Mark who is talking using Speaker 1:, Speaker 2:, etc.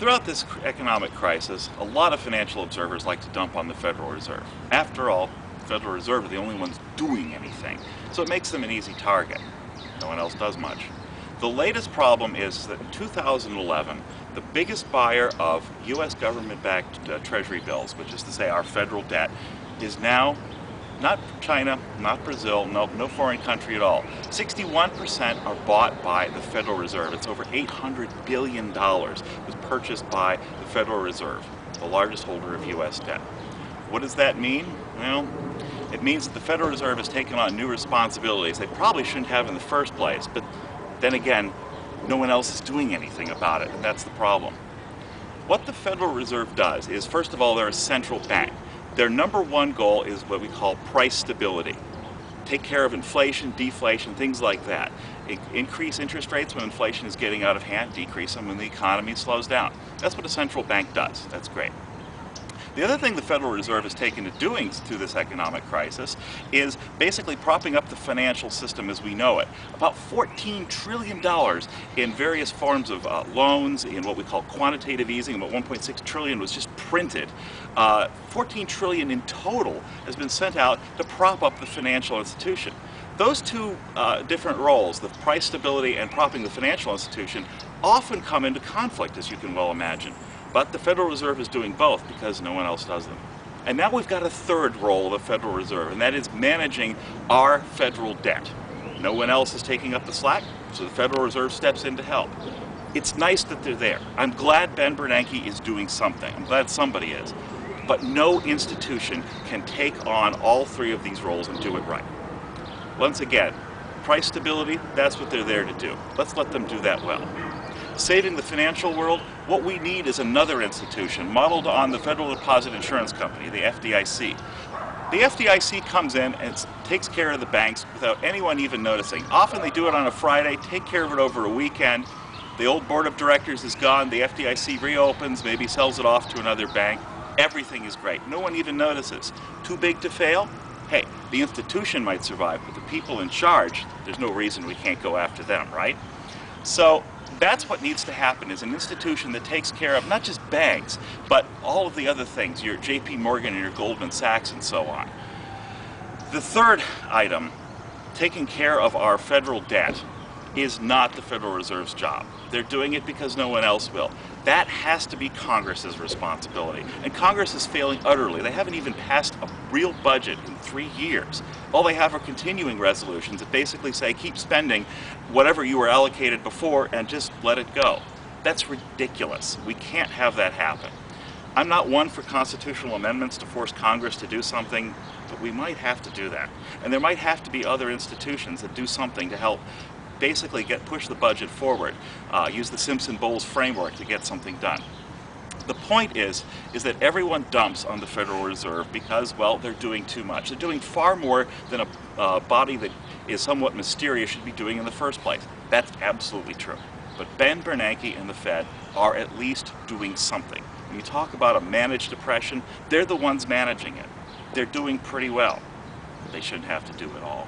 Speaker 1: Throughout this economic crisis, a lot of financial observers like to dump on the Federal Reserve. After all, the Federal Reserve are the only ones doing anything, so it makes them an easy target. No one else does much. The latest problem is that in 2011, the biggest buyer of U.S. government-backed treasury bills, which is to say our federal debt, is now not China, not Brazil, no foreign country at all. 61% are bought by the Federal Reserve. It's over $800 billion was purchased by the Federal Reserve, the largest holder of U.S. debt. What does that mean? Well, it means that the Federal Reserve has taken on new responsibilities they probably shouldn't have in the first place, but then again, no one else is doing anything about it, and that's the problem. What the Federal Reserve does is, first of all, they're a central bank. Their number one goal is what we call price stability. Take care of inflation, deflation, things like that. Increase interest rates when inflation is getting out of hand, decrease them when the economy slows down. That's what a central bank does. That's great. The other thing the Federal Reserve has taken to doing through this economic crisis is basically propping up the financial system as we know it. About $14 trillion in various forms of loans, in what we call quantitative easing. About $1.6 trillion was just printed. $14 trillion in total has been sent out to prop up the financial institution. Those two different roles, the price stability and propping the financial institution, often come into conflict, as you can well imagine. But the Federal Reserve is doing both because no one else does them. And now we've got a third role of the Federal Reserve, and that is managing our federal debt. No one else is taking up the slack, so the Federal Reserve steps in to help. It's nice that they're there. I'm glad Ben Bernanke is doing something. I'm glad somebody is. But no institution can take on all three of these roles and do it right. Once again, price stability, that's what they're there to do. Let's let them do that well. Saving the financial world, what we need is another institution modeled on the Federal Deposit Insurance Company, the FDIC. The FDIC comes in and takes care of the banks without anyone even noticing. Often they do it on a Friday, take care of it over a weekend. The old board of directors is gone, the FDIC reopens, maybe sells it off to another bank. Everything is great. No one even notices. Too big to fail? Hey, the institution might survive, but the people in charge, there's no reason we can't go after them, right? So that's what needs to happen, is an institution that takes care of not just banks, but all of the other things, your JP Morgan and your Goldman Sachs and so on. The third item, taking care of our federal debt, is not the Federal Reserve's job. They're doing it because no one else will. That has to be Congress's responsibility. And Congress is failing utterly. They haven't even passed a real budget in 3 years. All they have are continuing resolutions that basically say keep spending whatever you were allocated before and just let it go. That's ridiculous. We can't have that happen. I'm not one for constitutional amendments to force Congress to do something, but we might have to do that. And there might have to be other institutions that do something to help basically push the budget forward, use the Simpson-Bowles framework to get something done. The point is that everyone dumps on the Federal Reserve because, well, they're doing too much. They're doing far more than a body that is somewhat mysterious should be doing in the first place. That's absolutely true. But Ben Bernanke and the Fed are at least doing something. When you talk about a managed depression, they're the ones managing it. They're doing pretty well. They shouldn't have to do it all.